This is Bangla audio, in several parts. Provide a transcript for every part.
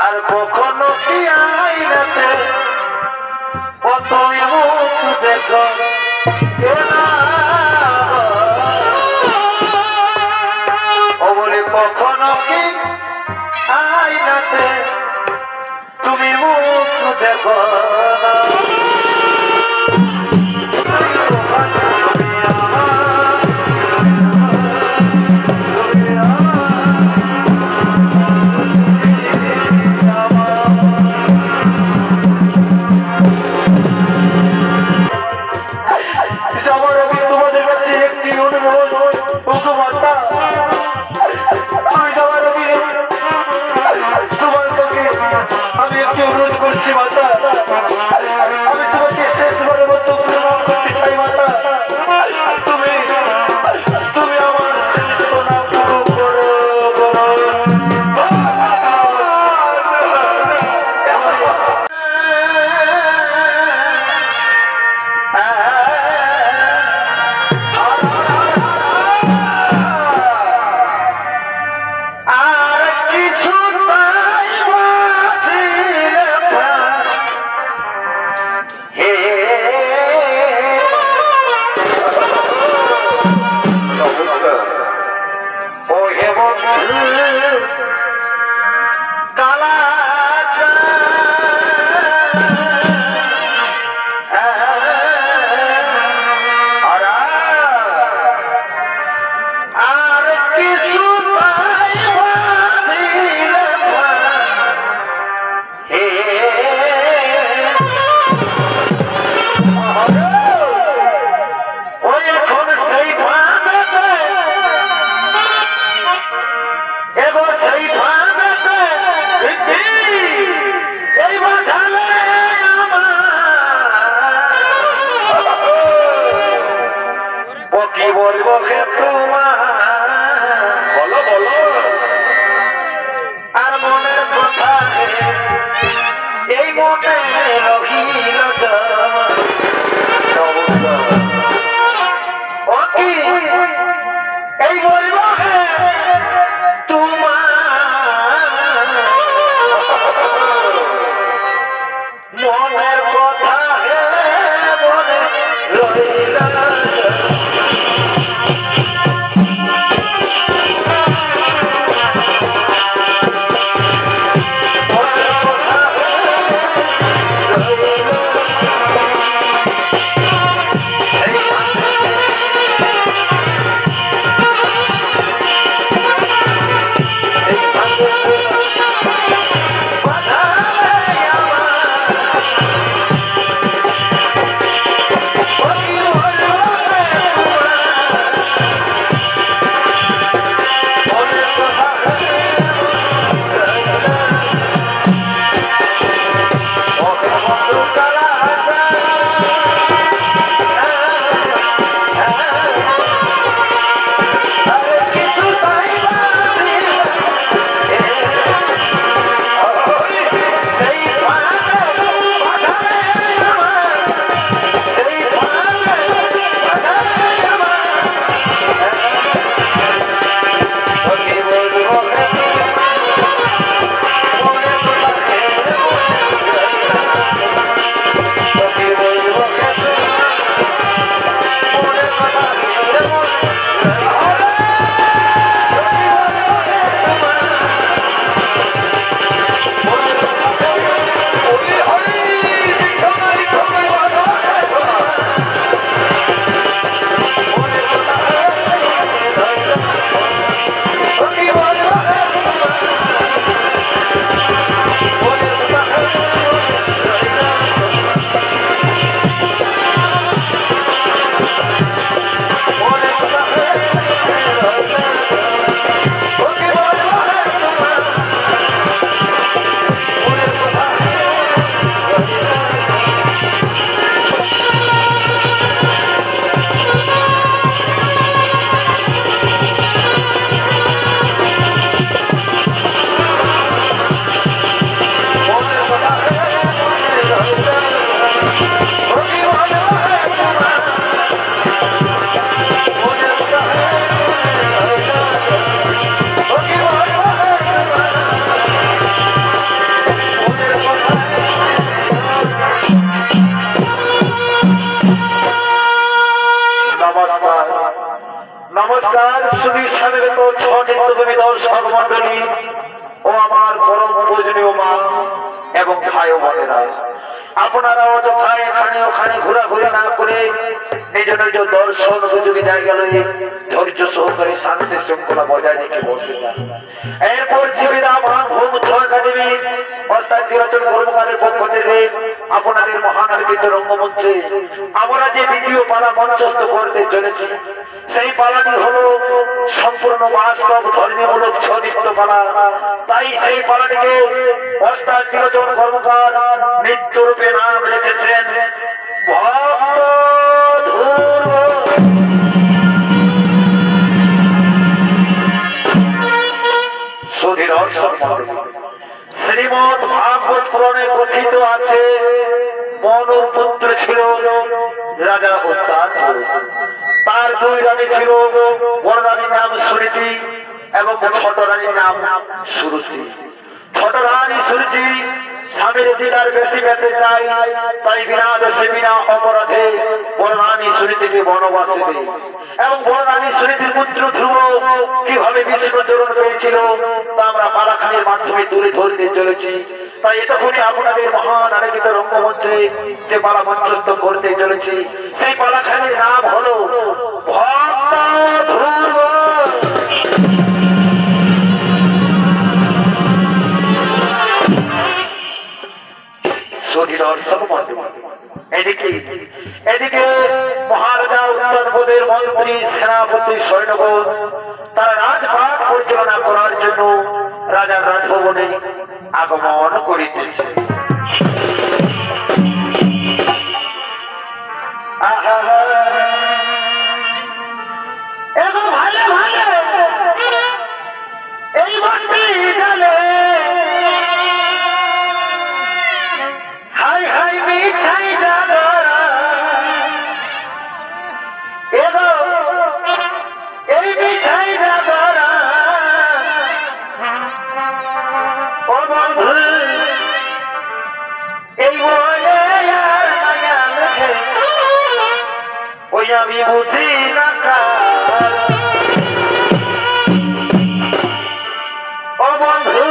আর কখনো কি আইনাতে ও তুমি মুখ দেখো ও বলে কখনো কি আইনাতে তুমি মুখ দেখো না আমি একটু অনুরোধ করছি মাতা, আমি তোমাকে শেষবারের মতো প্রণাম করতে চাই মাতা। তুমি তুমি আমার নাম পুরো করো Hey! দর্শক মন্ডলী ও আমার পরম পূজনীয় মা এবং ভাই ও বোনেরা, আপনারা অযথায় এখানে ওখানে ঘোরাঘুরি না করে নিজ নিজ দর্শন উপযোগী জায়গা লয়ে ধৈর্য সহকারে শান্তি শৃঙ্খলা বজায় রেখে বসে যান। এরপর জীবিরা হোম একাডেমি অস্থায়ী নির্বাচন কর্মকারের পক্ষ থেকে আপনাদের মহানায়িত রঙ্গমঞ্চে আমরা যে দ্বিতীয় পালা মঞ্চস্থ করতে চলেছি, সেই পালাটি হলো সম্পূর্ণ বাস্তব ধর্মীয়মূলক ছৌ নৃত্য পালা। তাই সেই পালাটিকে অস্থায়ী নির্বাচন কর্মকার নৃত্য রূপে নাম রেখেছেন শ্রীমদ ভাগবত পুরাণে কথিত আছে, মনুর পুত্র ছিল রাজা উত্তান, তার দুই রানী ছিল, বড় রানীর নাম সুরীতি এবং ছোট রানীর নাম সুরুচি। ছোট রানী সুরুচি স্বামীর দিদার বেশি পেতে চাই, তাই বিনা দোষে বিনা অপরাধে বড় রানী সুরীতিকে বনবাসে দেয়। এবং বড় রানী সুরীতির পুত্র ধ্রুব কিভাবে বিষ্ণুচরণ পেয়েছিল তা আমরা পালাখানির মাধ্যমে তুলে ধরতে চলেছি। তাই এতক্ষণে আপনাদের মহান আলোকিত রঙ্গমঞ্চে যে পালা মঞ্চস্থ করতে চলেছি, সেই পালাখানির নাম হলো ভক্ত ধ্রুব। এদিকে মহারাজা উত্তরবোধের মন্ত্রী সেনাপতি সৈন্যগণ তারা রাজপাট পরিচালনা করার জন্য রাজার রাজভবনে আগমন করিতেছে। এই মন্ত্রী জানে হাই হাই মিছাই জাগরা, এই মিছাই জাগরা ও বন্ধু, এই বলে আর মায়া লাগে ওই আমি বুঝি না ও বন্ধু,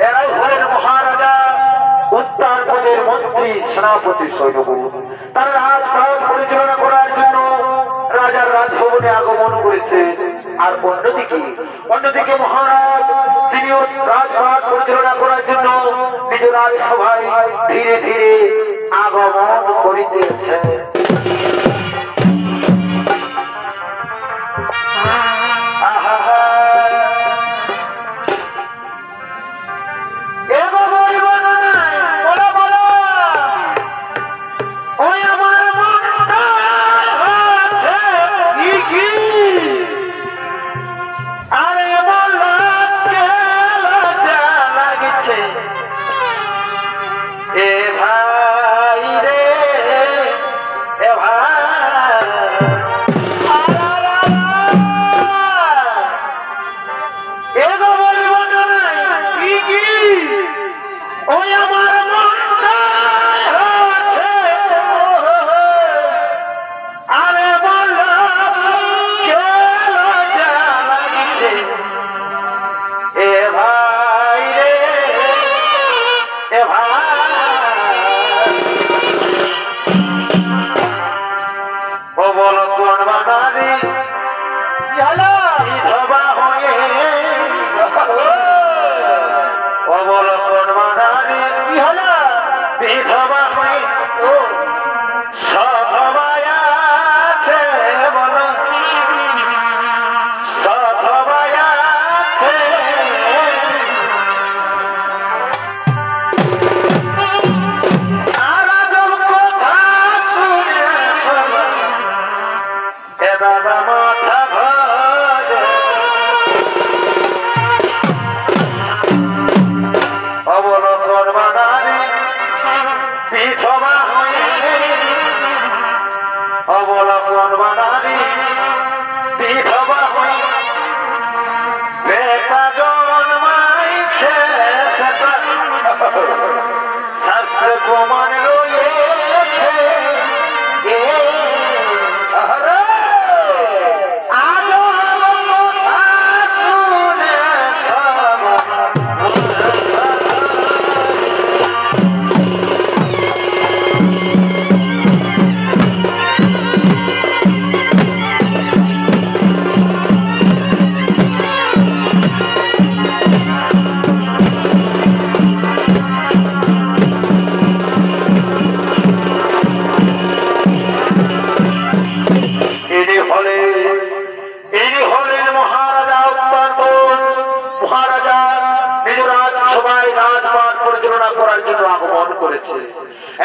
এরাই হলেন মহারাজা উত্তরপ্রদেশের মন্ত্রী সেনাপতি সৈন্যগুরু। তারা রাজপাট পরিচালনা করার জন্য রাজার রাজভবনে আগমন করেছে। আর অন্যদিকে মহারাজ তিনিও রাজপাট পরিচালনা করার জন্য নিজ রাজসভায় ধীরে ধীরে আগমন করিতেছে।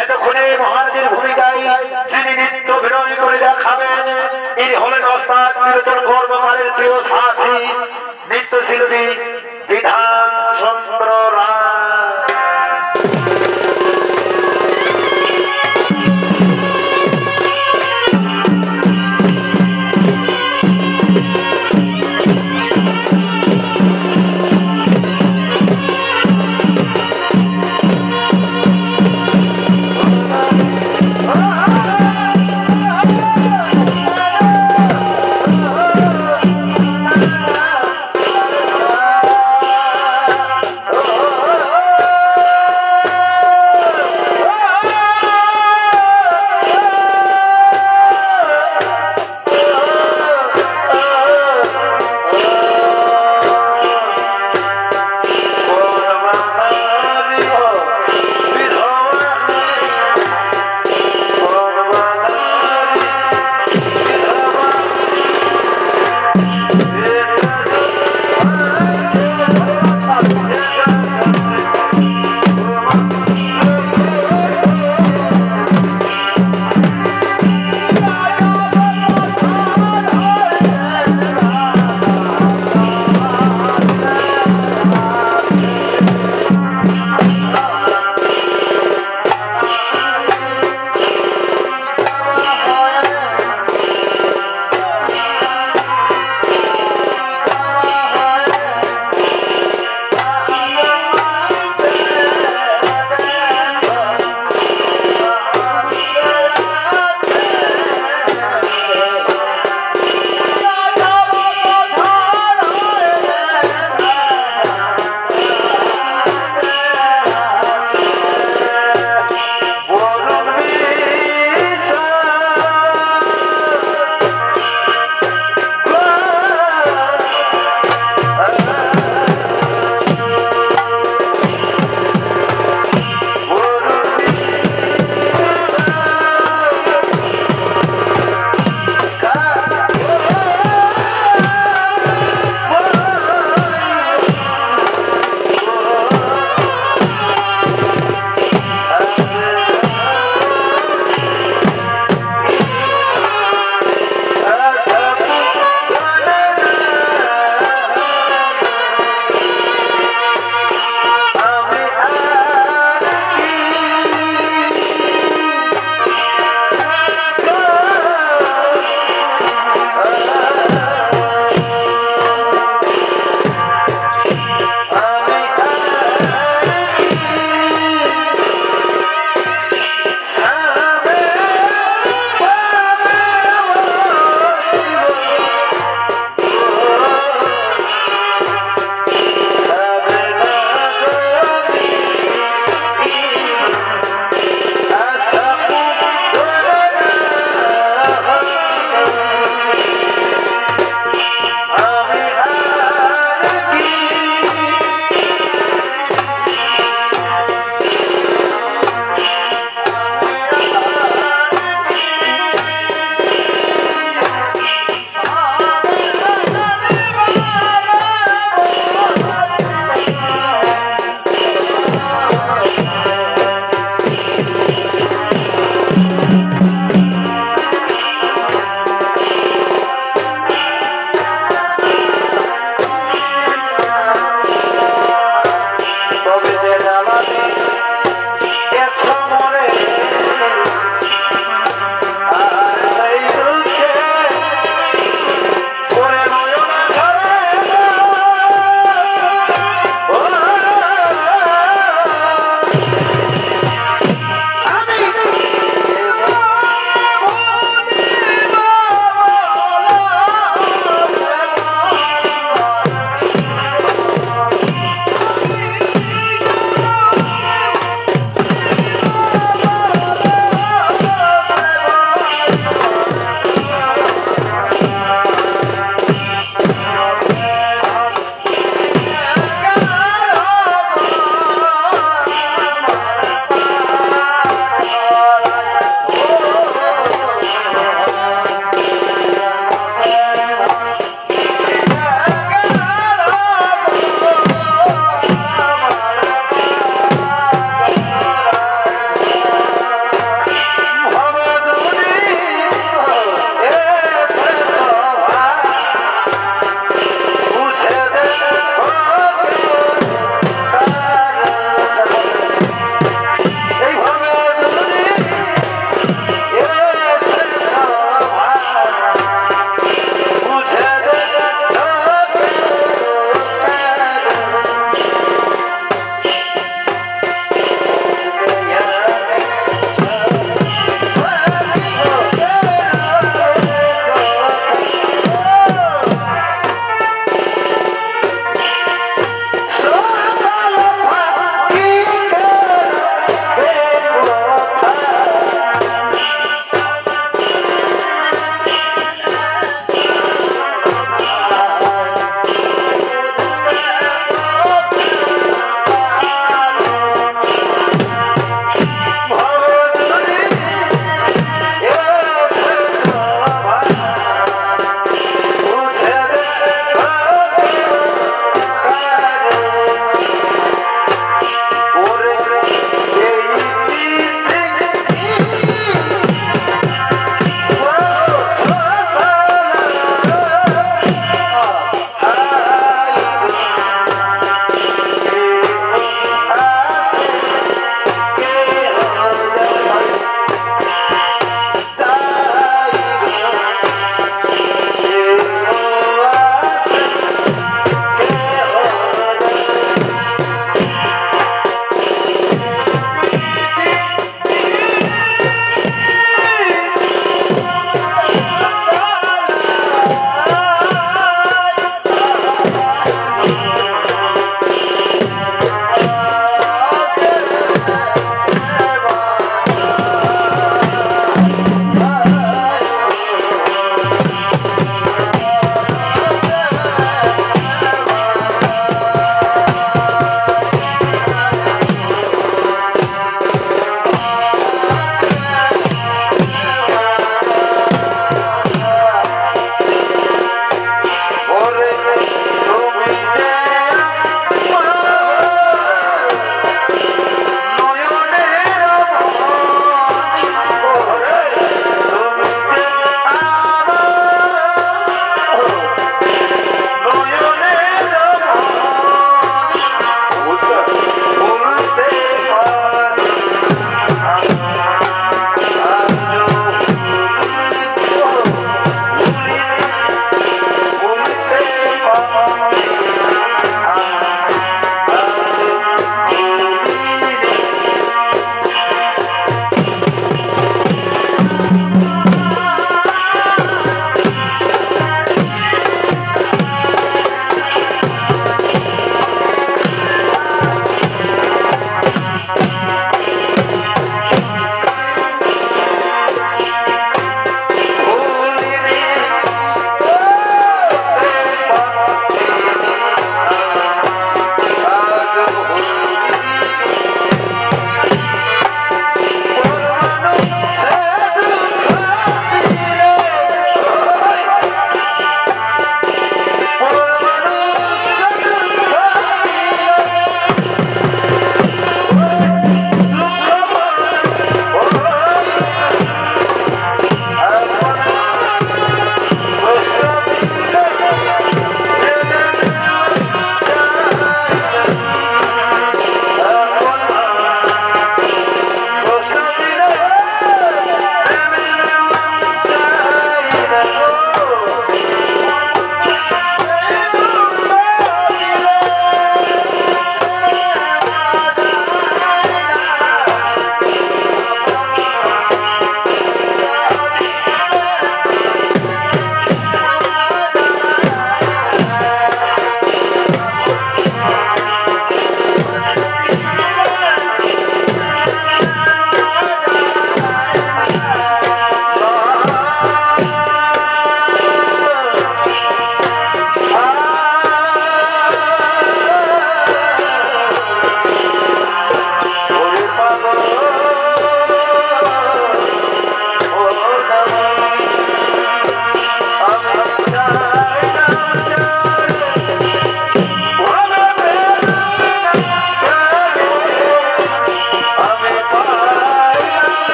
এতক্ষণে মহারাজের ভূমিকায় যিনি নৃত্য অভিনয় করে দেখাবেন ইনি হলেন ওস্তাদ নিরঞ্জন কর্মকারের প্রিয় সাথী নৃত্যশিল্পী বিধান চন্দ্র রায়।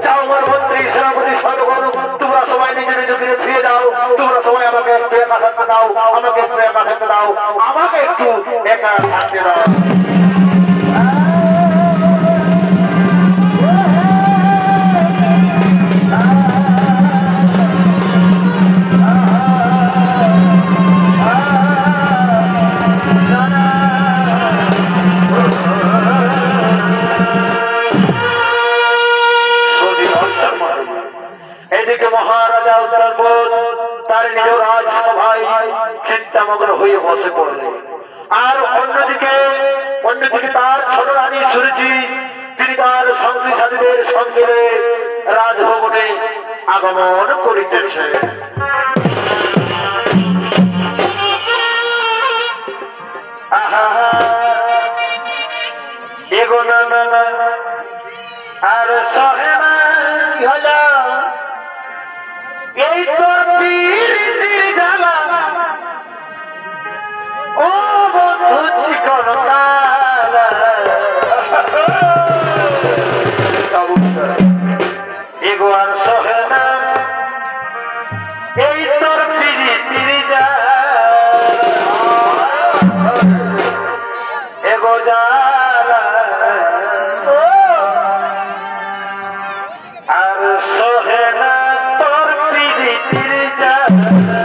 যাও আমার মন্ত্রী সেনাপতি সর্বগণ, তোমরা সবাই নিজের নিজের ফিরে ফিরে যাও। তোমরা সবাই আমাকে একটু একা থাকতে দাও, আমাকে একটু একা থাকতে দাও, আমাকে একটু একা থাকতে দাও। এদিকে মহারাজা উত্তরবোধ তার নিজ রাজসভায় চিন্তামগ্ন হয়ে বসে পড়লেন। আর অন্যদিকে তার ছোট রানী সুরুচি তিনি তার সঙ্গী সাথীদের সঙ্গে রাজভবনে আগমন করিতেছে। এগো না না না আর সহে না হলো এই তোর পীড়িতির জ্বালা, ও বন্ধু চিকন কালা। এগো আর সহে না এই তোর পীড়িতির জ্বালা, এগো জ্বালা আর সহে না তোর পীড়িতির জ্বালা।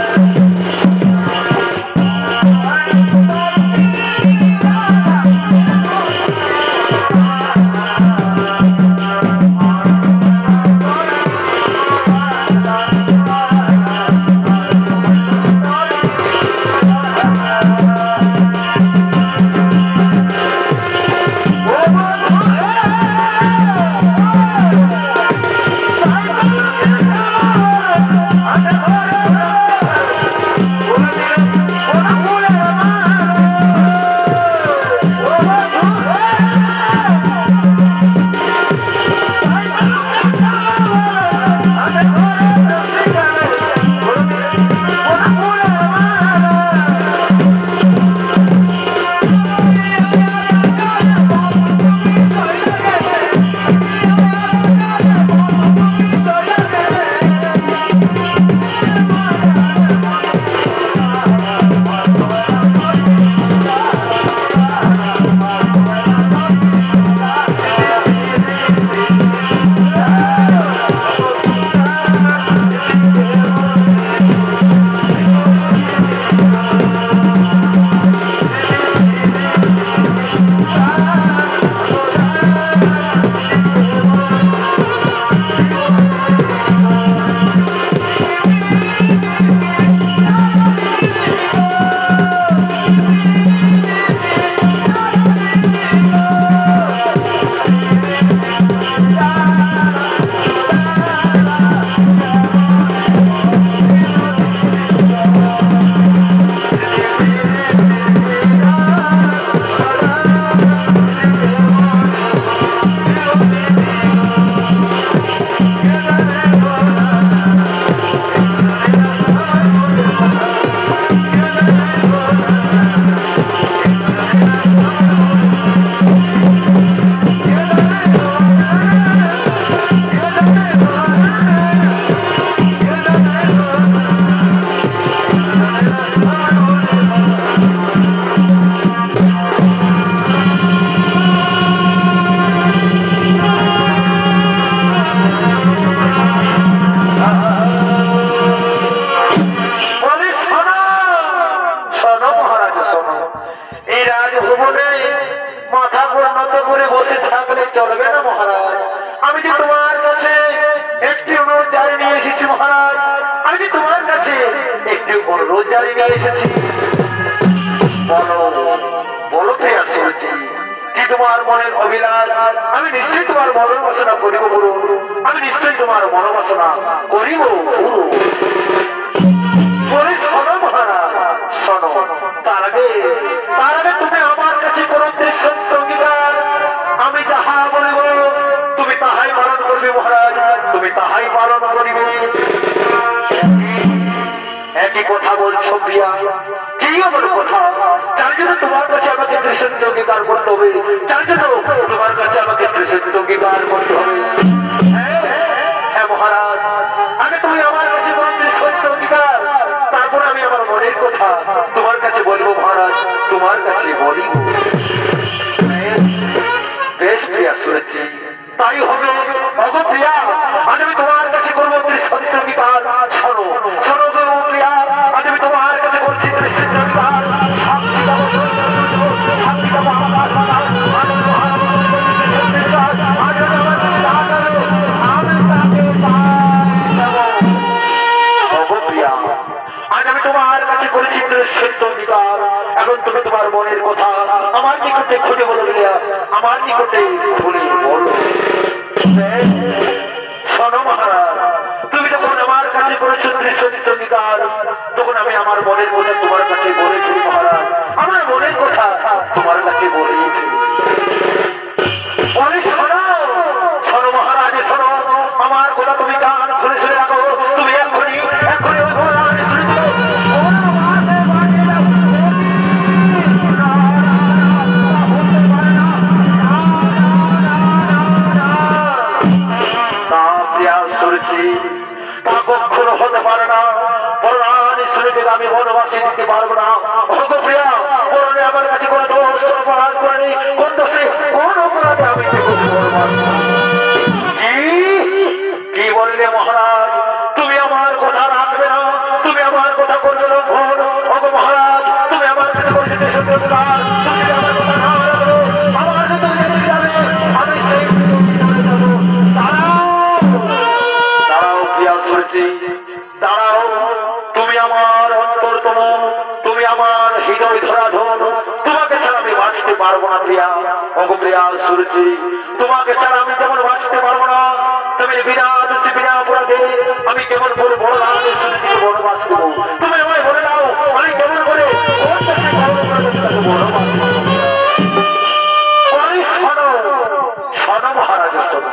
চলবে না মহারাজ। আমি যে তোমার কাছে একটি অনুরোধ জারি নিয়ে এসেছি মহারাজ, আমি যে তোমার কাছে একটি অনুরোধ জারি নিয়ে এসেছি। বলো বলো প্রিয়া সুরুচি, কি তোমার মনের অভিলাষ? আমি নিশ্চয়ই তোমার মনোবাসনা করিব গুরু, আমি নিশ্চয়ই তোমার মনোবাসনা করিব গুরু। বলে শোনো মহারাজ, শোনো। তার আগে তুমি আমার কাছে কোন দৃষ্টান্ত অঙ্গীকার, আমি যাহা বলিব তুমি তাহাই পালন করবে মহারাজ, তুমি তাহাই পালন করিবে। একই কথা বলছো প্রিয়া, কি আমার কথা? তার জন্য তোমার কাছে আমাকে দৃষ্টান্ত অঙ্গীকার করতে হবে, তার জন্য তোমার কাছে আমাকে দৃষ্টান্ত অঙ্গীকার করতে হবে। কাছে বলি বেশ প্রিয়া শুনেছি তাই হবে অগো প্রিয়া আজ আমি তোমার কাছে করবো সত্য বিকার শোনো শোনো গো প্রিয়া আজ আমি তোমার কাছে করছি সত্য বিকার শান্তি দেবো শান্তি দেবো আজ আমি তোমার কাছে করেছি সত্য অধিকার এখন তুমি তোমার মনের কথা আমার নিকটে খুলে বলো আমার নিকটে খুলে বলো শোনো মহারাজ তুমি যখন আমার কাছে করেছো সত্য অধিকার তখন আমি আমার মনের কথা তোমার কাছে বলেছি মহারাজ আমার মনের কথা তোমার কাছে বলেছি শোনো শোনো মহারাজ শোনো আমার কথা তুমি কান খুলে শুনে রাখো তুমি এক্ষুনি এক্ষুনি তা কখনো হতে পারে না বরণানি শুনেছে আমি বনবাসী দিতে পারবো না ভগো প্রিয়া বরণে আমার কাছে কোনো দোষ কোনো অপরাধ করেনি কোন দোষে কোন অপরাধে আমি কি বললে মহারাজ তুমি আমার কথা রাখবে না তুমি আমার কথা করবে লঙ্ঘন ভগো মহারাজ তুমি আমার কাছে করছে দেশপ্রকার তুমি আমার কথা না রাখো আমার কাছে তুমি যাবে আমি সেই দাঁড়াও তুমি আমার অন্তরতম তুমি আমার হৃদয় ধরা ধন তোমাকে ছাড়া আমি বাঁচতে পারবো না প্রিয়া অগো প্রিয়া সুরজি তোমাকে ছাড়া আমি যেমন বাঁচতে পারবো না তুমি বিনা দোষী বিনা অপরাধে আমি কেমন করে বড় সুরজিকে বনবাস দেবো তুমি আমায় বলে দাও আমি কেমন করে শোনো শোনো মহারাজ শোনো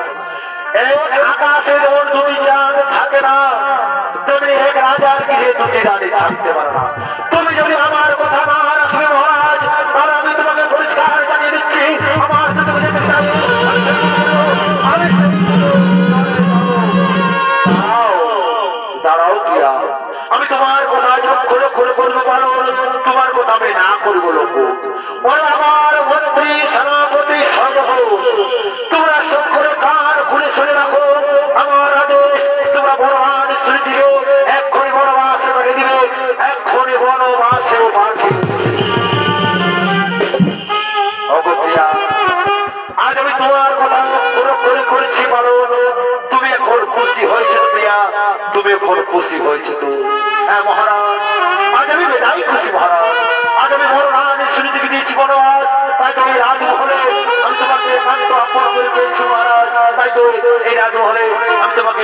এক আকাশে যেমন দুটি চাঁদ থাকে না তুমি এক রাজার গৃহে দুটি রানী থাকতে পারো না তুমি যদি আমার কথা না রাখবে মহারাজ তাহলে আমি তোমাকে পরিষ্কার জানিয়ে দিচ্ছি আমার দাঁড়াও প্রিয়া আমি তোমার কথা লক্ষ্য লক্ষ্য করবো পারো তোমার কথা আমি না করবো লোক ওরা আমার মন্ত্রী সেনাপতি সর্ব তোমরা সব করে কান খুলে শুনে রাখো আমার আদেশ তোমরা বড় স্মৃতিকে এক্ষুনি বনবাসে পাঠিয়ে দিবে এক্ষুনি বনবাসেও পাঠিয়ে অবপ্রিয়া আজ আমি তোমার কথা লক্ষ্য করেছি পারো তুমি এখন খুশি হয়েছে প্রিয়া তুমি এখন খুশি হয়েছে তো হ্যাঁ মহারাজ আজ আমি বেদাই খুশি মহারাজ আজ আমি বড় স্মৃতিকে দিয়েছি বনবাস তাই তো এই রাজমহলে আমি তোমাকে একান্ত আপন করে পেয়েছি মহারাজ তাই তো এই রাজমহলে আমি তোমাকে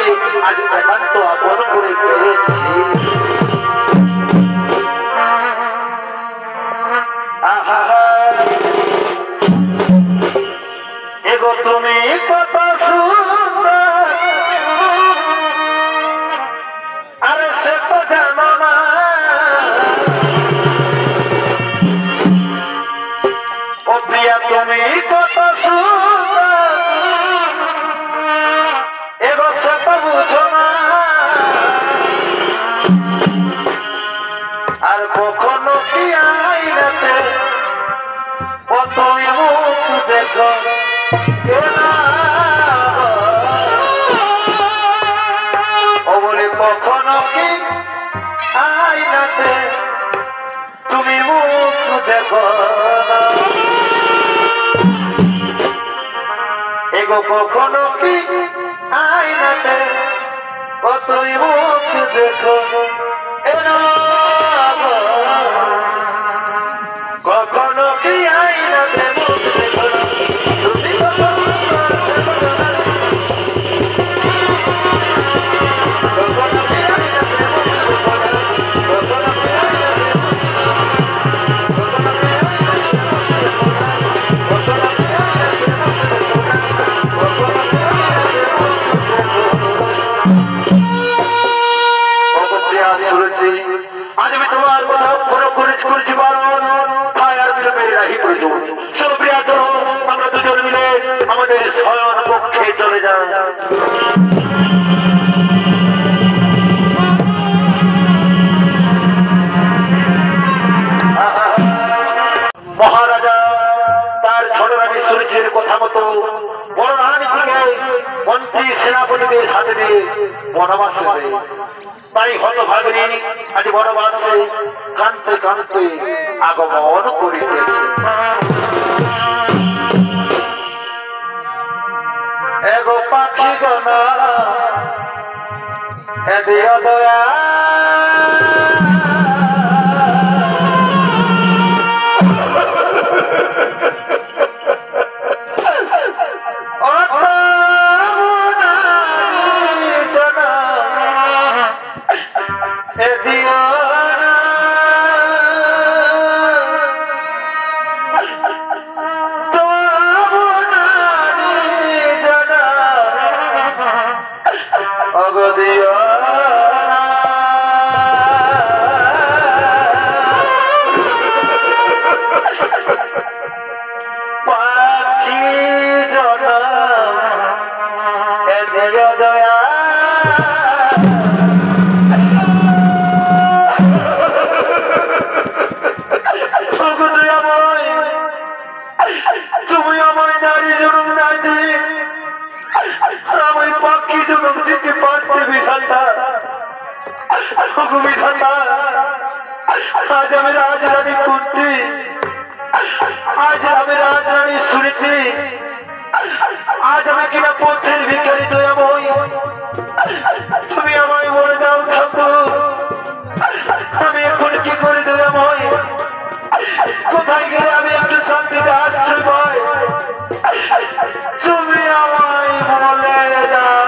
আজ একান্ত আপন করে পেয়েছি এগো তুমি কত সুন্দর আরে সে তো জানো না ও প্রিয়া তুমি কত সুন্দর এগো সে তো বুঝো না আর কখনো কি আইনাতে ও তুমি মুখ দেখো ও বলে কখনো কি আইনাতে তুমি মুখ দেখো এগো কখনো কি আইনাতে ও তুমি মুখ দেখো কখনো কি আইনাতে মুখ দেখো তুমি আজ আমি তোমার কথা করেছি বারণ ফায়ার বিলম্বের রাহি প্রয়োজন সুপ্রিয়া চলো আমরা দুজন মিলে আমাদের শয়ন পক্ষে চলে যাই মহা সেনাপতিদের সাথে দিয়ে বনবাসে যায়। তাই হতভাগিনী আজ বনবাসে কাঁদতে কাঁদতে আগমন করিতেছে। এগো পাখি গনা এদিও দয়া आज আমি রাজরানী কুন্তি, আজ আমি রাজরানী সুনীতি, আজ আমি কিনা পথের ভিখারি দয়াময়। তুমি আমায় বলে দাও ঠাকুর, আমি এখন কি করি দয়াময়? কোথায় গেলে আমি একটু শান্তিতে আশ্রয় পাই? তুমি আমায় বলে দাও।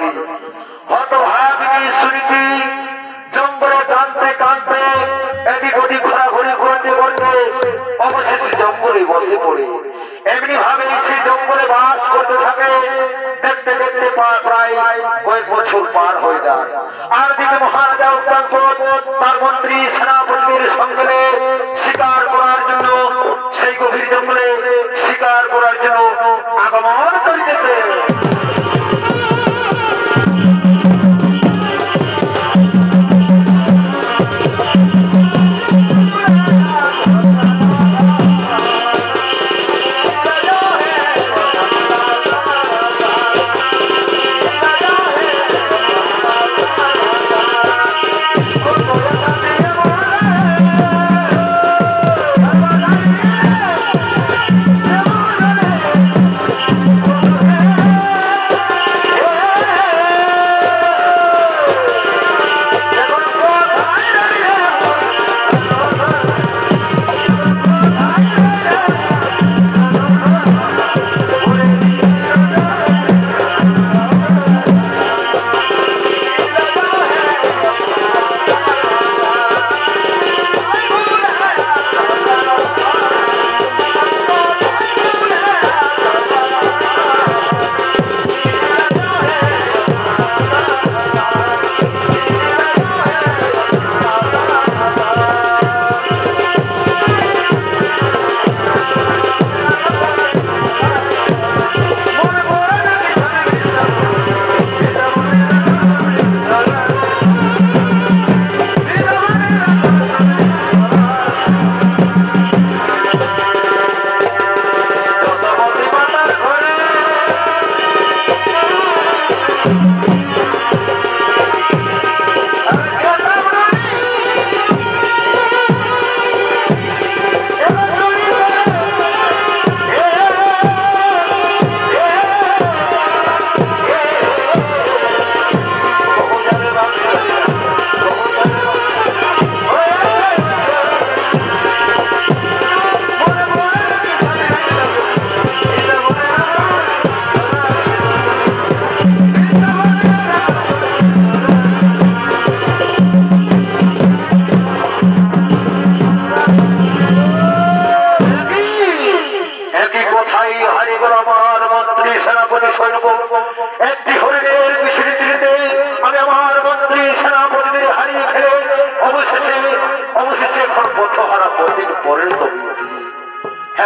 বাঁদরী হতভাগিনী সুনীতি জঙ্গলে কাঁদতে কাঁদতে এদিক ওদিক ঘোরাঘুরি করতে করতে অবশেষে জঙ্গলে বসে পড়ে এমনি ভাবে সেই জঙ্গলে বাস করতে থাকে। দেখতে দেখতে প্রায় কয়েক বছর পার হয়ে যায়। আর দিকে মহারাজা উত্তানপদ তার মন্ত্রী সেনাপতিদের সঙ্গে শিকার করার জন্য সেই গভীর জঙ্গলে শিকার করার জন্য আগমন করিতেছে।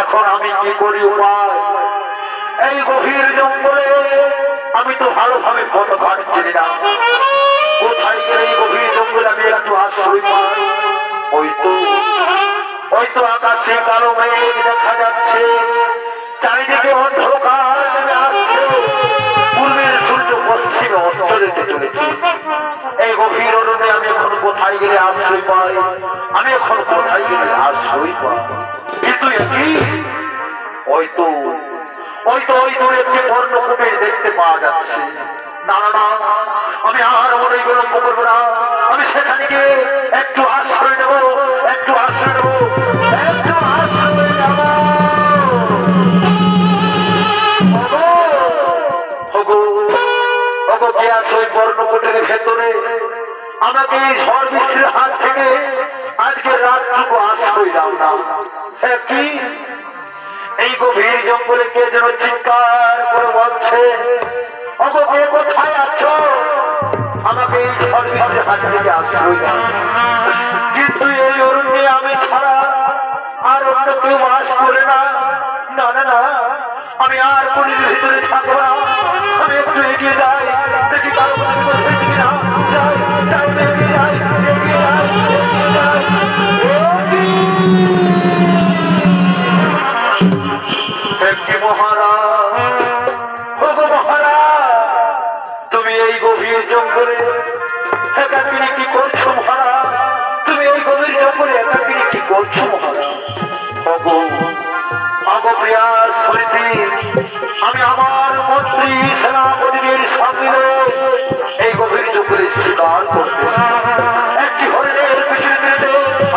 এখন আমি কি করি উপায়? এই গভীর জঙ্গলে আমি তো ভালোভাবে পথঘাট চিনি না। কোথায় গেলে এই গভীর জঙ্গলে আমি একটু আশ্রয় পাই? ওই তো আকাশে কালো মেঘ দেখা যাচ্ছে, চারিদিকে অন্ধকার নেমে আসছে, পূর্বের সূর্য পশ্চিমে অস্ত যেতে চলেছে। এই গভীর অরণ্যে আমি এখন কোথায় গেলে আশ্রয় পাই? আমি এখন কোথায় গেলে আশ্রয় পাই? কিন্তু একই ওই দূরে একটি বর্ণকুটির দেখতে পাওয়া যাচ্ছে। না না না, আমি আর মনে বিলম্ব করবো না। আমি সেখানে গিয়ে একটু আশ্রয় নেব, একটু আশ্রয় নেব, একটু আশ্রয় নেব। কে আছো ওই বর্ণকুটির ভেতরে? আমাকে এই ঝড় বৃষ্টির হাত থেকে আজকে রাতটুকু আশ্রয় দাও না। কি এই গভীর জঙ্গলে কে যেন চিৎকার করে বলছে, ওগো কে কোথায় আছো? আমাকে এই ঝড় বৃষ্টির হাত থেকে আশ্রয় দাও। কিন্তু এই অরণ্যে আমি ছাড়া আর অন্য কেউ বাস করে না। না না না, আমি আর কুড়ির ভিতরে থাকবো না। আমি একটু এগিয়ে যাই, দেখি কারো কিনা। যাই যাই, এগিয়ে যাই, এগিয়ে যাই, এগিয়ে যাই। তুমি এই গভীর জঙ্গলে একাকিনী কি করছো মহারাজ? তুমি এই গভীর জঙ্গলে একাকিনী কি করছো মহারাজ? আমি আমার মন্ত্রী সেনাপতিদের সঙ্গে এই গভীর জঙ্গলে শিকার করতে একটি হরিণের পিছনে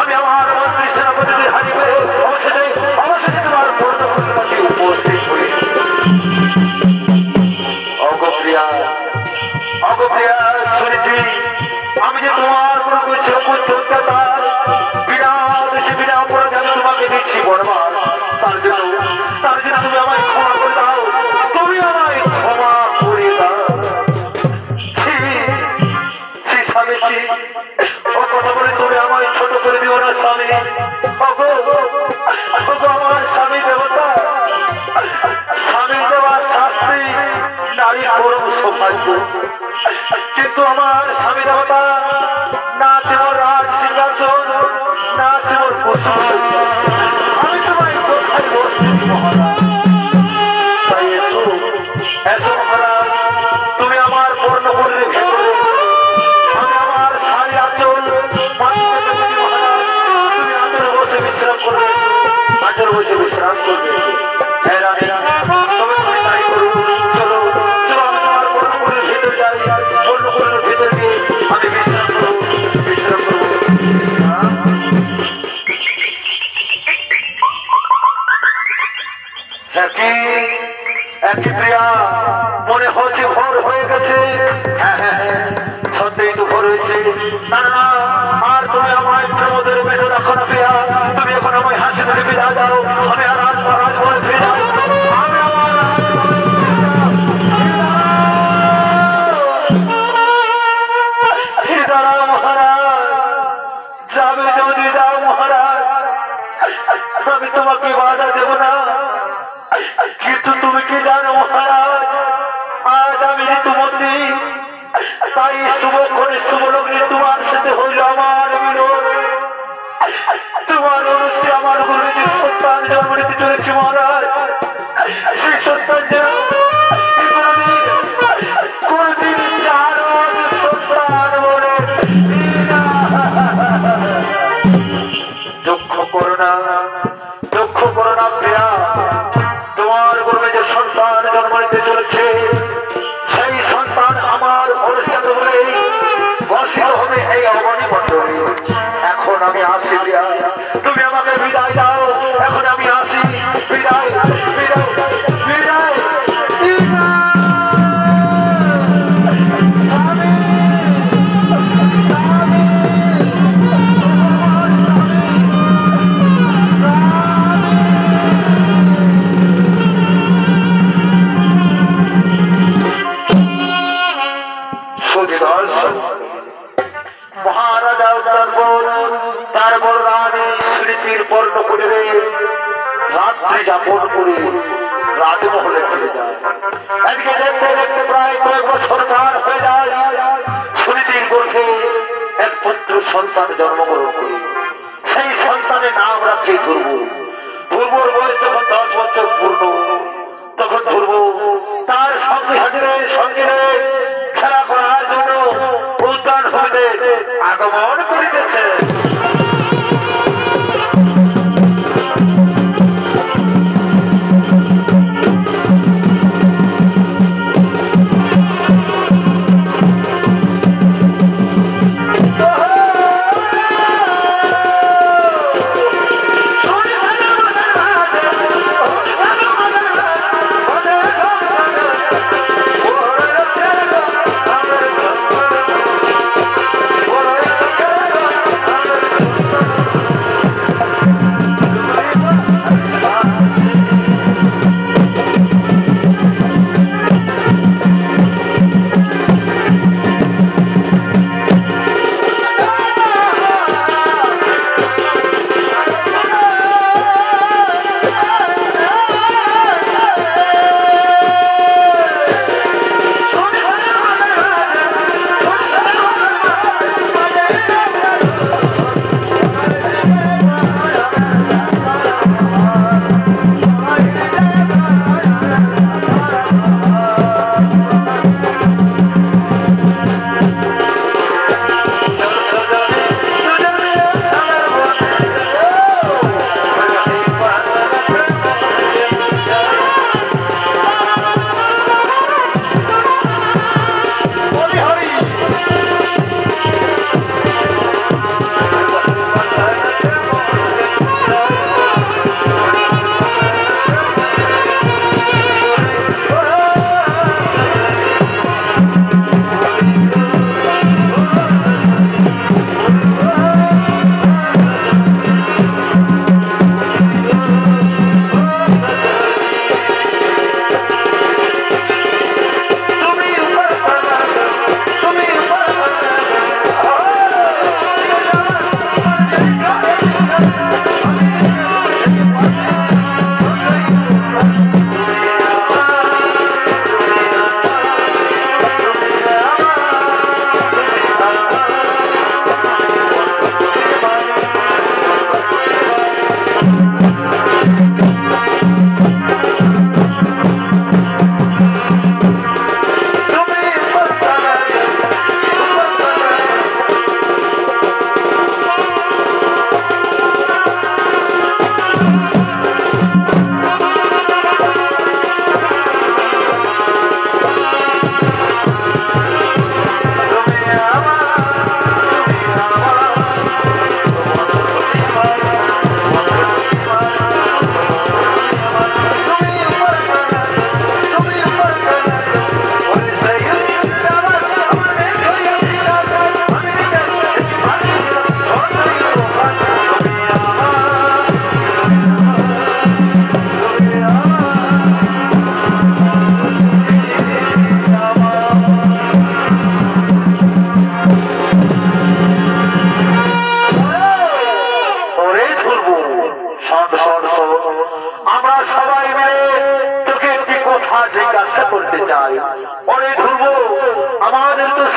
আমি আমার মন্ত্রী সেনাপতিদের হারিয়ে অবশেষে তোমার পূর্ণকুটির কাছে উপস্থিত হয়েছি। অগপ্রিয়া আমি যে তোমার কোনো কিছু অত্যাচার বিনা দেশে বিনা অপরাধে আমি তোমাকে দিচ্ছি বর্মান, তার জন্য তুমি আমায় ক্ষমা করে দাও, তুমি আমায় ক্ষমা করে দাও। স্বামী, ও কথা বলে তুমি আমায় ছোট করে দিও না স্বামী। আমার স্বামী দেবতা, স্বামীর দেওয়া শাস্তি নারীর পরম সৌভাগ্য, কিন্তু আমার স্বামী দেবতা না আছে মোর রাজ সিংহাসন, না আছে মোর কুসুম, আমি তোমায় কোথায় বসছি মহারাজ? তাই এসো এসো মহারাজ, তুমি আমার বর্ণ করে রেখে আমি আমার শাড়ি আঁচল মহারাজ, তুমি আঁচল বসে বিশ্রাম করবে, আঁচল বসে বিশ্রাম করবে। মনে হচ্ছে ভোর হয়ে গেছে। সত্যি তো ভোর হয়েছে। না না, আর তুমি আমায় প্রমোদের বেটো রাখো না প্রিয়া, তুমি এখন আমায় হাসি মুখে বিদায় দাও। আমি আর রাজমহলে ফিরে যাবো। আমি আমার দাঁড়াও মহারাজ, যাবে যদি যাও মহারাজ, আমি তোমাকে বাধা দেব না, কিন্তু তুমি কি জানো মহারাজ, আজ আমি ঋতুমতি, তাই শুভ করে শুভ লগ্নে তোমার সাথে হইল আমার মিলন। তোমার অনুষ্ঠে আমার গুরুজির সন্তান জন্ম নিতে চলেছে মহারাজ। সেই সন্তান যেন কোনদিন চার সন্তান বলে দুঃখ করো না প্রিয়া, তোমার গর্ভে যে সন্তান জন্ম নিতে চলেছে সেই সন্তান আমার অনুষ্ঠান বলে বর্ষিত হবে এই অবনী মণ্ডলী। এখন আমি আসি প্রিয়া, তুমি আমাকে বিদায় দাও, এখন আমি আসি, বিদায় বিদায় বিদায়। মহারাজা তারপর রানী স্মৃতির বর্ণ করিবে, রাত্রি যাপন করে রাজমহলে ফিরে যায়। এদিকে দেখতে দেখতে প্রায় কয়েক বছর পার হয়ে যায়। স্মৃতির গর্ভে এক পুত্র সন্তান জন্মগ্রহণ করে, সেই সন্তানের নাম রাখে ধ্রুব। ধ্রুবর বয়স যখন 10 বছর পূর্ণ, তখন ধ্রুব তার সঙ্গে সঙ্গে খেলা করার জন্য উদ্যান হইতে আগমন করিতেছে।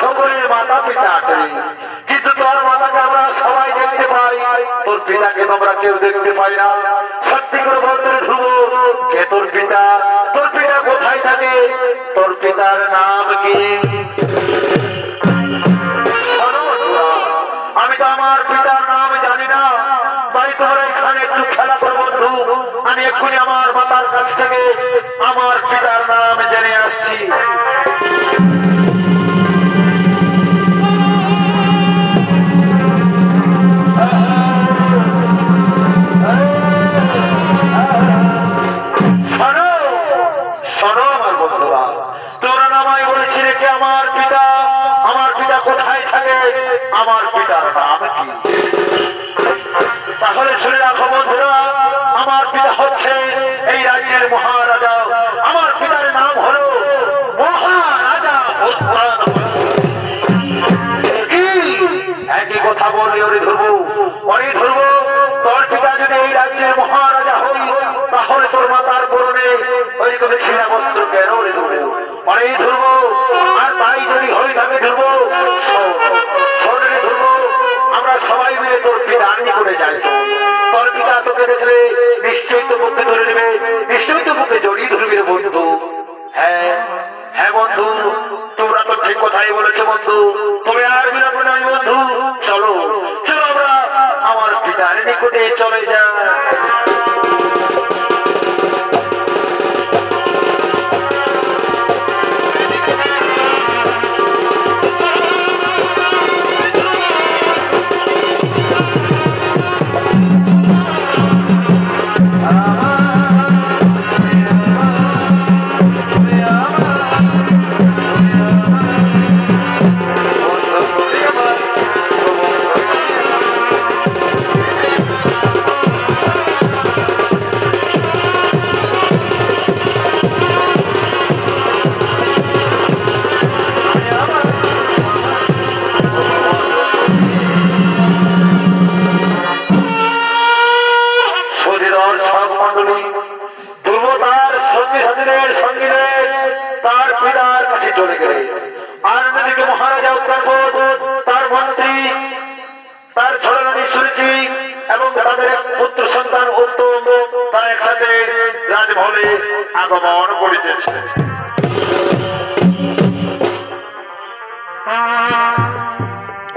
সকলের মাতা পিতা আছে, কিন্তু তোর মাতাকে আমরা সবাই দেখতে পাই, তোর পিতাকে তোমরা কেউ দেখতে পাই না। সত্যি করে বলতে ধ্রুব, কে তোর পিতা? তোর পিতা কোথায় থাকে? তোর পিতার নাম কি? আমি তো আমার পিতার নাম জানি না, তাই তোমরা এখানে একটু খেলা করো বন্ধু। আমি এক্ষুনি আমার মাতার কাছ থেকে আমার পিতার নাম জেনে আসছি। শোনো আমার বন্ধুরা, তোরা নামাই বলেছিলে কি আমার পিতা? আমার পিতা কোথায় থাকে? আমার পিতার নাম কি? তাহলে শুনে রাখো বন্ধুরা, আমার পিতা হচ্ছে এই রাজ্যের মহারাজা। আমার পিতার নাম হলো মহারাজা। একই কথা বলি ওরে ধ্রুব, ওরে ধ্রুব, তোর পিতা যদি এই রাজ্যের মহারাজা হই, তাহলে তোর মাতার পরনে ওইরকম ছিঁড়া বস্ত্র কেন ওরে ধ্রুব? ওরে ধ্রুব, আর তাই যদি হয়ে থাকে ধ্রুব, শোনে ধ্রুব, আমরা সবাই মিলে তোর পিতার নিকটে যাই। তোর পিতা তোকে দেখলে নিশ্চয়ই তো বুকে ধরে নেবে, নিশ্চয়ই তো বুকে জড়িয়ে ধরবি রে বন্ধু। হ্যাঁ হ্যাঁ বন্ধু, তোমরা তো ঠিক কথাই বলেছো বন্ধু। তুমি আর বিলম্ব নাই বন্ধু, চলো চলো আমরা আমার পিতার নিকটে চলে যাই। আগমন করিতেছে।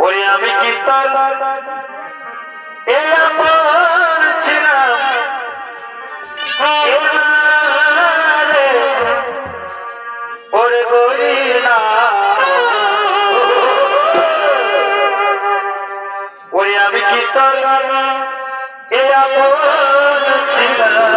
ওরে আমি কি তার ছিলাম, ওরে গরি না, ওরে আমি কি তার এ আপন ছিলাম।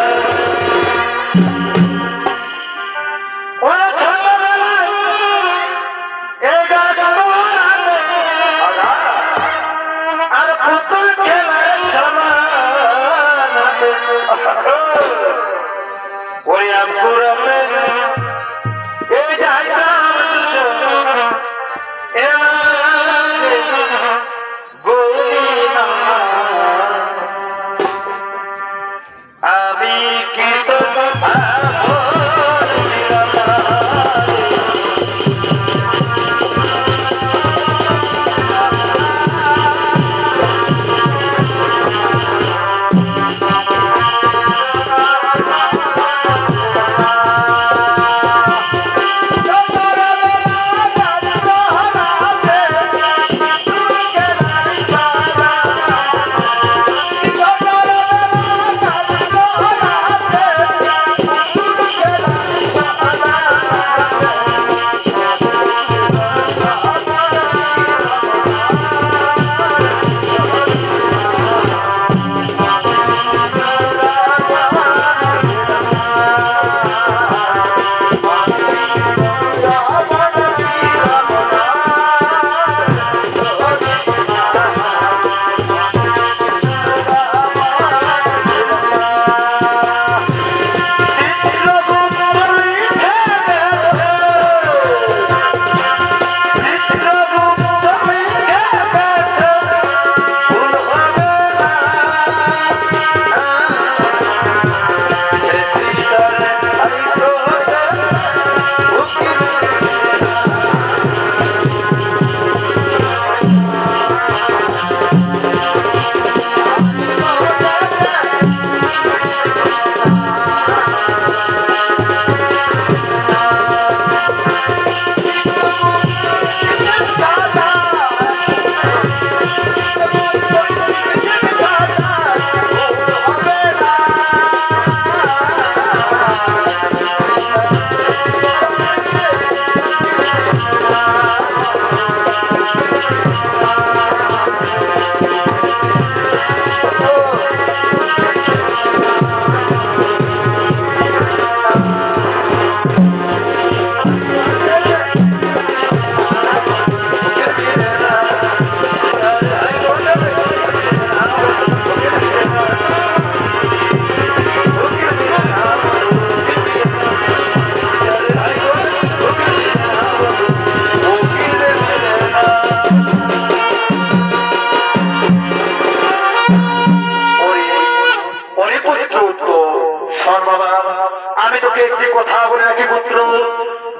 একটি কথা বলে রাখি পুত্র,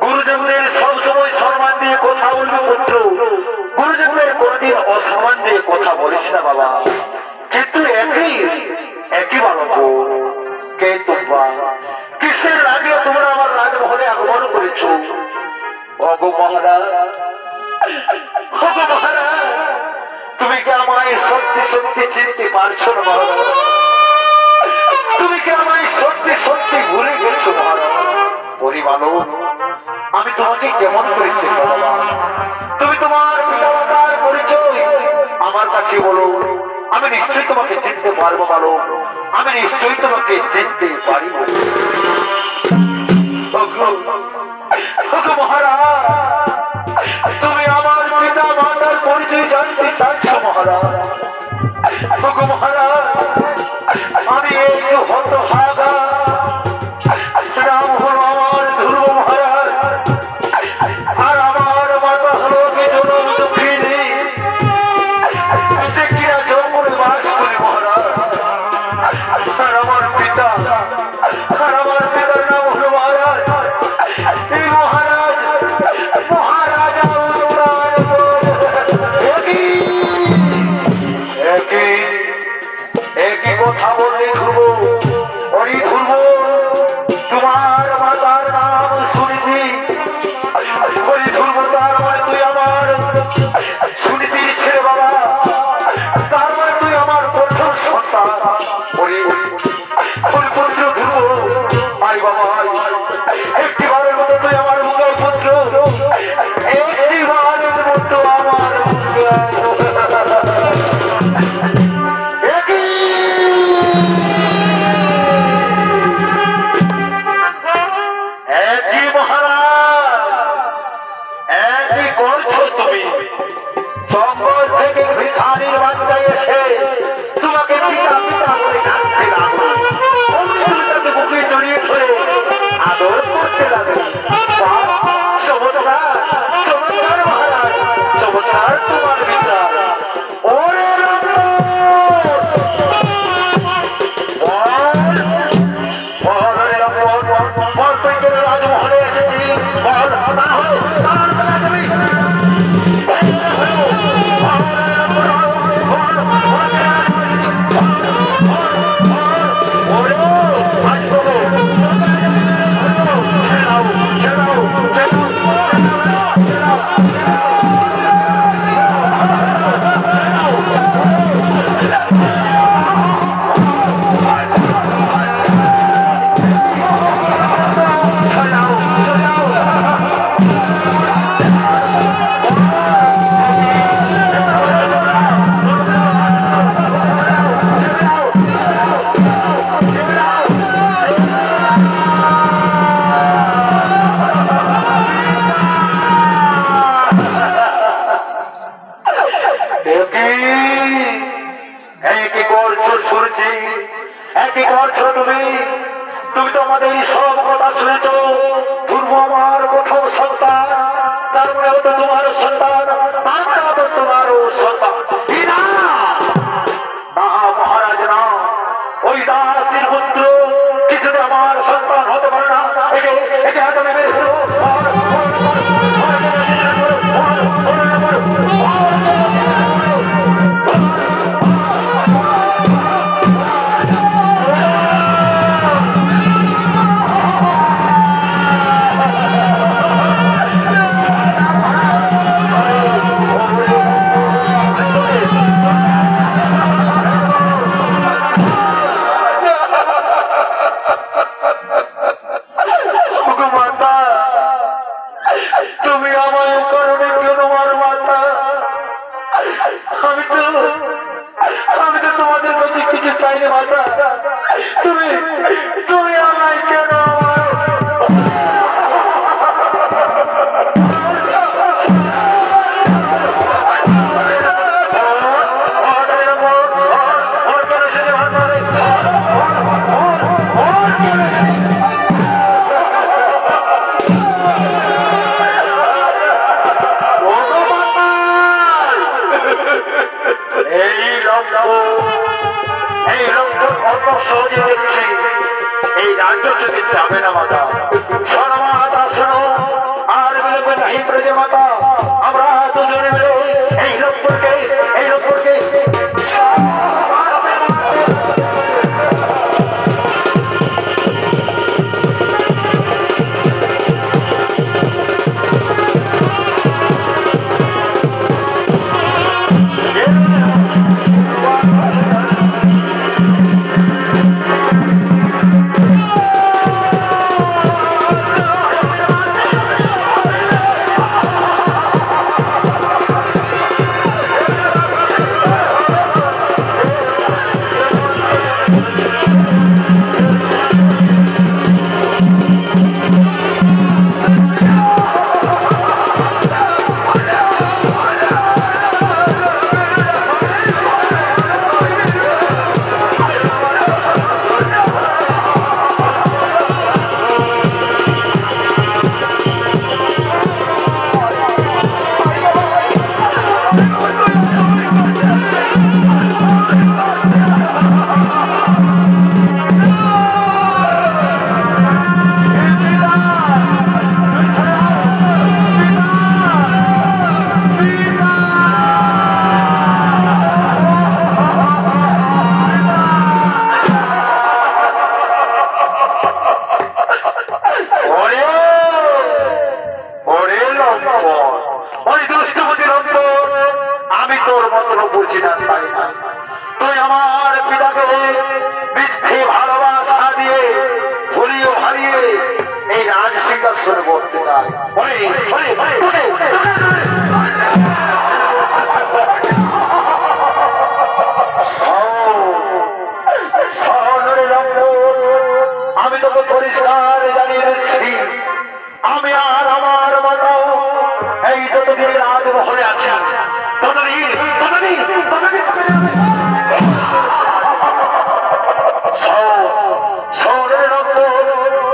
গুরুজনদের সবসময় সম্মান দিয়ে কথা বলবে পুত্র, গুরুজনদের কোনদিন অসম্মান দিয়ে কথা বলিস না বাবা। কিন্তু একই বালক, কে তোমরা? কিসের রাগে তোমরা আমার রাজমহলে আগমন করেছ? ওগো মহারাজ, ওগো মহারাজ, তুমি কি আমায় সত্যি সত্যি চিনতে পারছো না মহারাজ? তুমি কি আমায় সত্যি সত্যি ভুলে গেছো মহারাজ? ওরে বালক, আমি তোমাকে কেমন করে চিনবো বাবা? তুমি তোমার পিতামাতার পরিচয় আমার কাছে বলো, আমি নিশ্চয়ই তোমাকে চিনতে পারবো বালক, আমি নিশ্চয়ই তোমাকে চিনতে পারিব। মহারাজ, তুমি আমার পিতা মাতার পরিচয় জানতে চাচ্ছ মহারাজ? মহারাজ, আমি একটু হতভাগা, নাম হলো আমার ধ্রুব মহারাজ, আর আমার মাতা হলো জনম দুঃখিনী, কিনা জঙ্গলে বাস করে মহারাজ। আর আমার পিতার নাম হলো মহারাজ, এই মহারাজ মহারাজা একই কথা বলে ধ্রুব, ওরে ধ্রুব, তোমার মাতার নাম শুনেছি। ওরে ধ্রুব, তার মানে তুই আমার শুনেছি ছেলে বাবা, তার মানে তুই আমার প্রথম সন্তান। ওরে পুত্র ধ্রুব, আই বাবা, একটিবারের মতো তুই আমার মুখের পুত্র, একটিবারের মতো আমার জঙ্গল থেকে ভিখারির বাচ্চা এসে তোমাকে পিতা পিতা বলে ডাকতে লাগলো, অমনি তুমি তাকে বুকে জড়িয়ে ধরে আদর করতে লাগলো। চমৎকার চমৎকার মহারাজ, চমৎকার তোমার বিচার। ওরে রাজমহলে এসেছি, বল না হলো একই করছো তুমি? তুমি তো আমাদের সব কথা শুনেছ। ধ্রুব আমার প্রথম সন্তান, তার মানে হতো তোমার সন্তান, আমরা তো তোমারও সন্তান। না মহারাজ, না, ওই দাসের পুত্র কিছুতে আমার সন্তান হতে পারে না। একে হাতে নেমে আমি তো তোমাদের কাছে কিছু চাইনি মাতা, তুমি তুমি আমায় কেন এই রাজ্য থেকে যাবে না মাতা। শোনো মাতা শোনো, আর বিলম্বে নাহি প্রজে মাতা, আমরা দুজনে মিলে এই লোকপুরকে আমি তোকে পরিষ্কার জানিয়ে দিচ্ছি, আমি আর আমার মাতাও এই যতদিন রাজমহলে আছি ততদিন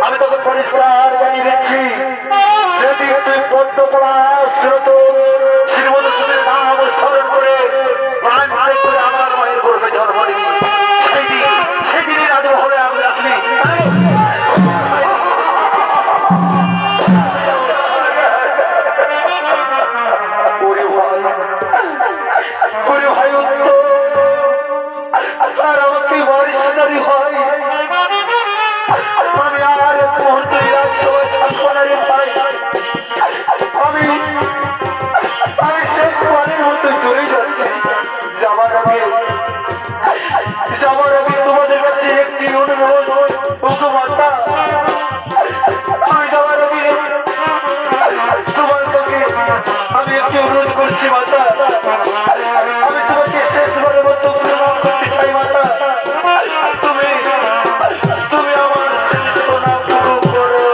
আমি তোকে পরিষ্কার জানিয়ে দিচ্ছি, যদি তুই পদ্ম পড়াশ্রত শ্রীমধুসূদনের নাম স্মরণ করে প্রাণ করে আমার মায়ের গর্ভে জন্ম নিবি, সেদিনই রাজমহলে আমি আসবি। আর আমাকে বরিষ্কারই হয়, আমি আর এক মুহূর্তে রাজসভায় থাকবো না রে ভাই। আমি শেষবারের মতো চলে যাচ্ছি। যাবার আগে তোমাদের কাছে একটি অনুরোধ, মাতা, আমি যাবার আগে তোমার কাছে আমি একটি অনুরোধ করছি মাতা, আমি তোমাকে শেষবারের মতো প্রণাম করতে চাই মাতা। তুমি আমার চেতনা পুরো করো।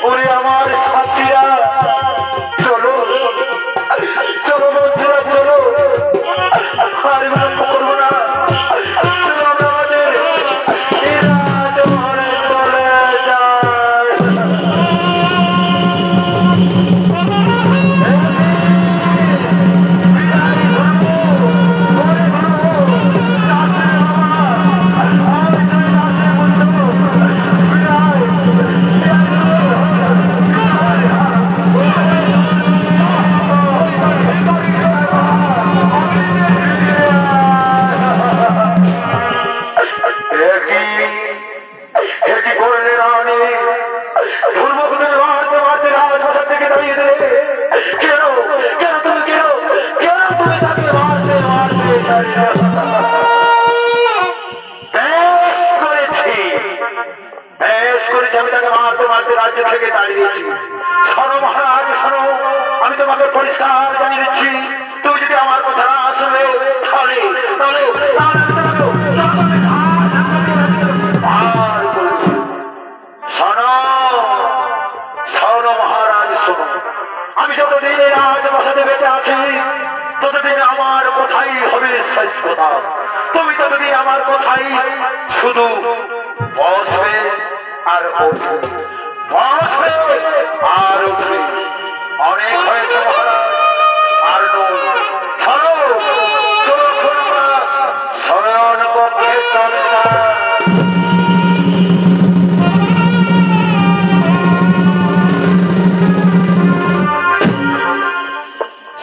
ওরে আমার সাথীরা, চলো বন্ধুরা, চলো আর বিলম্ব করবো না, চলো আমরা আমাদের রাজমহলে চলে যাই। রাজ্য থেকে দাঁড়িয়েছি। শোনো মহারাজ, শোনো, আমি তোমাকে পরিষ্কার জানিয়ে দিচ্ছি, তুমি যদি আমার কথা না শুনবে তাহলে শোনো মহারাজ, শোনো, আমি যতদিন এই রাজপ্রাসাদে বেঁচে আছি ততদিন আমার কথাই হবে শেষ কথা। তুমি ততদিন আমার কথাই শুধু বসবে আর উঠবে, বসবে আর উঠবে। অনেক হয়েছে মহারাজ, আর চলো চলো আমরা শয়ন কক্ষে চলে না।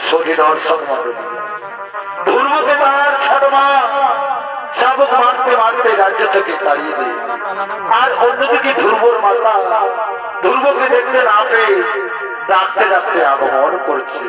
সখী দর্শক ধ্রুবকে তার ছোট মা শাবক মারতে মারতে রাজ্য থেকে তাড়িয়ে দেয়। আর অন্যদিকে ধ্রুবর মাতা ধ্রুবকে দেখতে না পেয়ে ডাকতে ডাকতে আগমন করছে।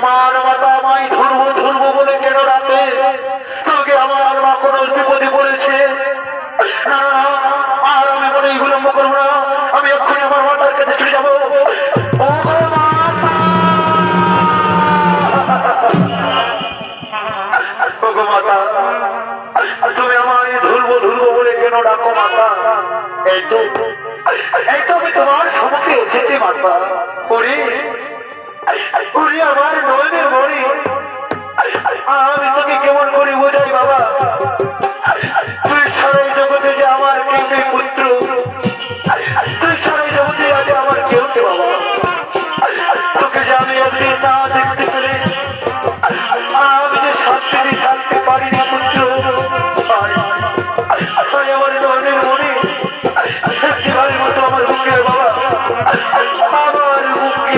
আমার মাতা আমায় ধরবো ধরবো বলে কেন ডাকে? তোকে আমার মা কোন বিপদে পড়েছে? না আর আমি মনে বিলম্ব করবো না, আমি এক্ষুনি আমার মাতার কাছে চলে যাবো। তুমি আমায় ধরবো ধরবো বলে কেন ডাকো মাতা? এই তো আমি তোমার সম্মুখে এসেছি মাতা। ওরে আমার নয়নের মণি, আমি তোকে কেমন করে বোঝাই বাবা? তুই সারা জগতে যে আমার কেউ নেই পুত্র, তুই সারা জগতে আজ আমার কেউ নেই বাবা। তোকে যে আমি একদিন না দেখতে পেলে আমি যে শান্তি থাকতে পারিনি পুত্র। আমার নয়নের মণি একটিবারের মতো আমার বুকে বাবা, আমার বুকে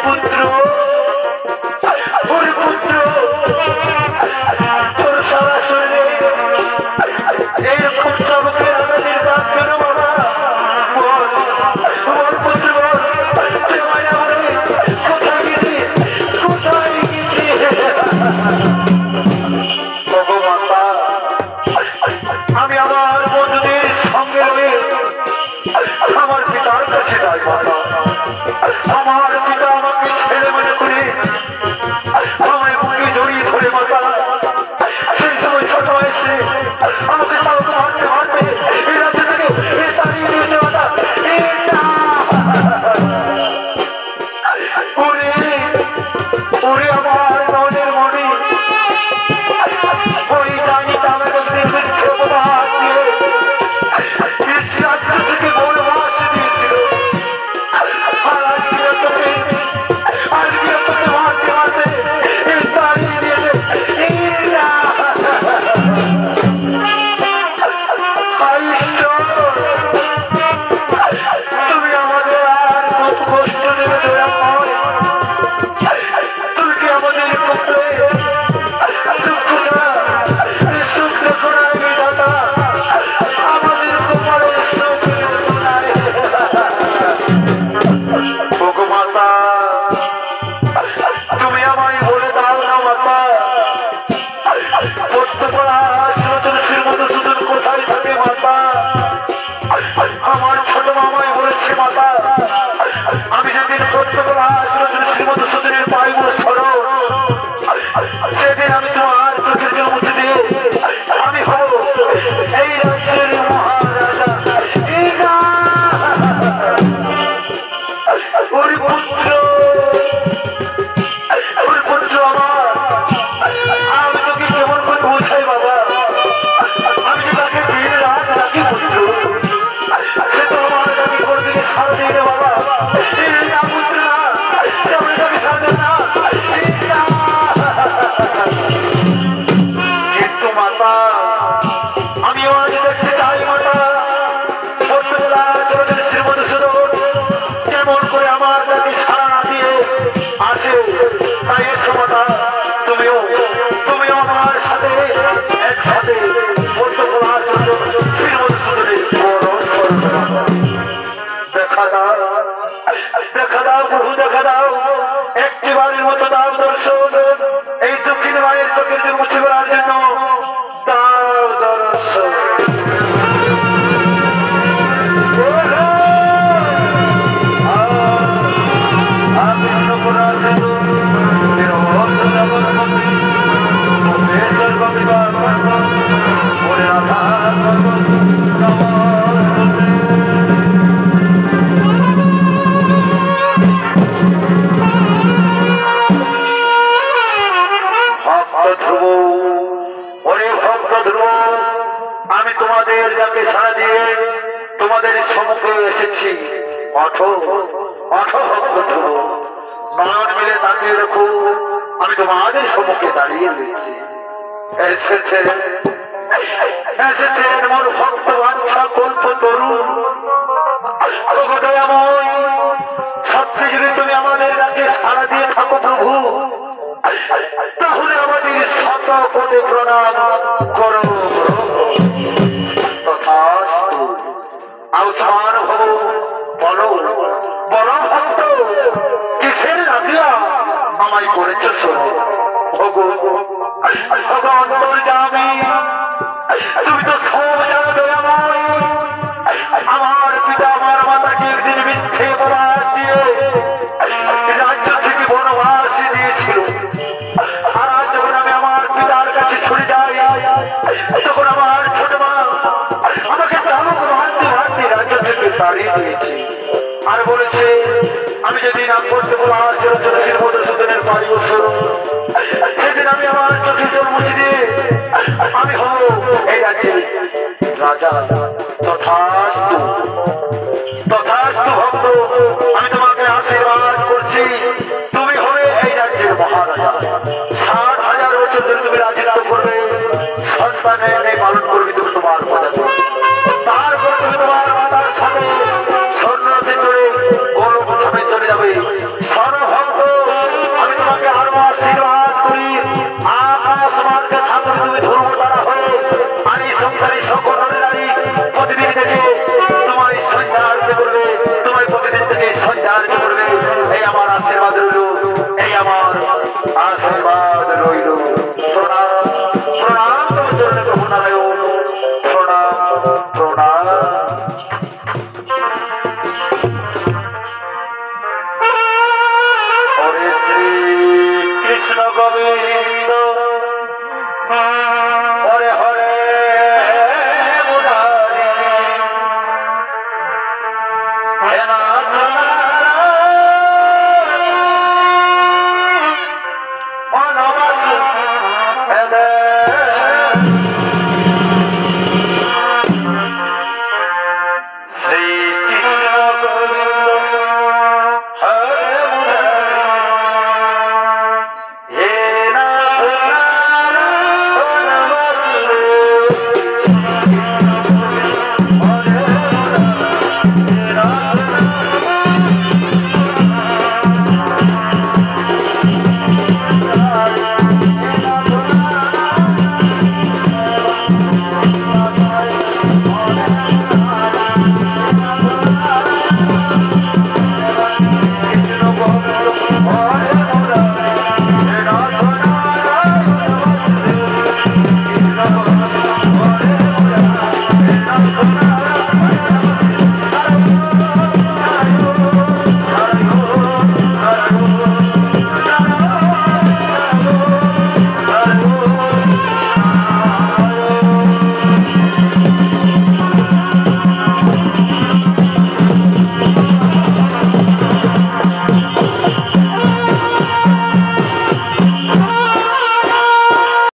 পুত্র পুত্র তোর সারা শরীরে এইরকম চমকের আনন্দের দাঁত কেন বাবা? বল পুত্র কোথায় গেছি কোথায় গেছি? ভগবাতা আমি আমার বন্ধুদের সঙ্গে রয়ে আমার পিতার কাছে যাই মাতা। আমার পিতা আমাকে ছেলে মনে করে আমায় বুকে জড়িয়ে ধরে মাতা। সেই সময় ছোট বয়সে আমাকে তাকে মারতে মারতে এই রাজ্য থেকে তাড়িয়ে দিয়েছে মাতা। ওরে আমার নয়নের মণি, ওই জানি তামের বিক্ষেপ হাত দিয়ে রাজ্য থেকে বনবাস দিয়েছিল। আর আজকে তোকে মারতে মারতে তাড়িয়ে দিয়েছে। তুমি আমাদের আর খুব কষ্ট দেবে দয়া করে। তুমি কি আমাদের পুত্রে আমাদের কপালে মাতা তুমি আমায় বলে দাও না মাতা, পড়তে পড়া তুলসীর মতো সুদূর কোথায় থাকে মাতা? আমার ছোট মামাই বলেছে মাতা, আমি যেদিন পড়তে পড়া তুলসীর মতো সুদূরের পাইব সরো, সেদিন আমি তোমার চোখের জমুতি দিয়ে আমি হব এই রাজ্যের মহারাজা। ওরে পুত্র আমার, আমি তোকে কেমন করে বোঝাই বাবা? আমি যে তাকে দিন রাত ডাকি পুত্র, সে তো আমার ডাকি করবে সারাদিনে বাবা। পুত্র না তাকে সাথে না। কিন্তু মাতা আমিও আজ দেখতে চাই মাতা, ছোটবেলা জলের শ্রীমধুসূদন কেমন করে আমার তাকে সারা না দিয়ে আসে। তাই এসো মাতা, তুমিও আমার সাথে একসাথে দেখা দাও বহু দেখা দাও, একটিবারের মতো দাও দর্শন। এই দক্ষিণ মায়ের চোখের জন্য মুছে করার জন্য দাও দর্শন। আমি সম্মুখে এসেছি। অঠো অঠো ভক্ত নয়ন মিলে তাকিয়ে রেখো, আমি তোমাদের সম্মুখে দাঁড়িয়ে রয়েছি। এসেছেন এসেছেন মোর ভক্ত বাঞ্ছা কল্প তরুণ। দয়াময় সত্যি যদি তুমি আমাদের ডাকে সাড়া দিয়ে থাকো প্রভু, তাহলে আমাদের শত কোটি প্রণাম করো। তথাস্তু। আউসমান ভব বলো বলো ভক্ত, কিসের লাগিয়া আমায় করেছ শোনো। ভগবান অন্তর্যামী, তুমি তো সব জানো দয়াময়। আমার পিতা আমার মাতাকে একদিন মিথ্যে অপবাদ দিয়ে রাজ্য থেকে বনবাসে দিয়েছিল। আর আজ যখন আমি আমার পিতার কাছে ছুটে যাই, তখন আমার ছোট মা আমাকে তালুক ভাঙতে ভাঙতে রাজ্য থেকে তাড়িয়ে দিয়েছে। আর বলেছে আমি যেদিন আগ করতে বলার চিরঞ্জনশীল মধুসূদনের বাড়ি বছর, সেদিন আমি আমার চোখে জল মুছে দিয়ে আমি হব এই রাজ্যের রাজা। তথাস্তু তথাস্তু ভক্ত, আমি তোমাকে আশীর্বাদ করছি, তুমি হবে এই রাজ্যের মহারাজা। 60,000 বছর ধরে তুমি রাজত্ব করবে, সন্তানের পালন করবে তুমি তোমার প্রজা। তারপর তুমি তোমার মাতার সাথে স্বর্ণতে চড়ে গৌরবধামে চলে যাবে। সর্বভক্ত, আমি তোমাকে আরো আশীর্বাদ করি, আকাশ মার্গে থাকবে তুমি ধর্ম দ্বারা হয়ে, আর এই সংসারী সকল নারী প্রতিদিন থেকে তোমায় সঞ্চারিত করবে, তোমায় প্রতিদিন থেকে সঞ্চারিত করবে। এই আমার আশীর্বাদ রইল, এই আমার আশীর্বাদ রইল। প্রণাম প্রণাম তোমার চরণে প্রভু নারায়ণ, প্রণাম প্রণাম।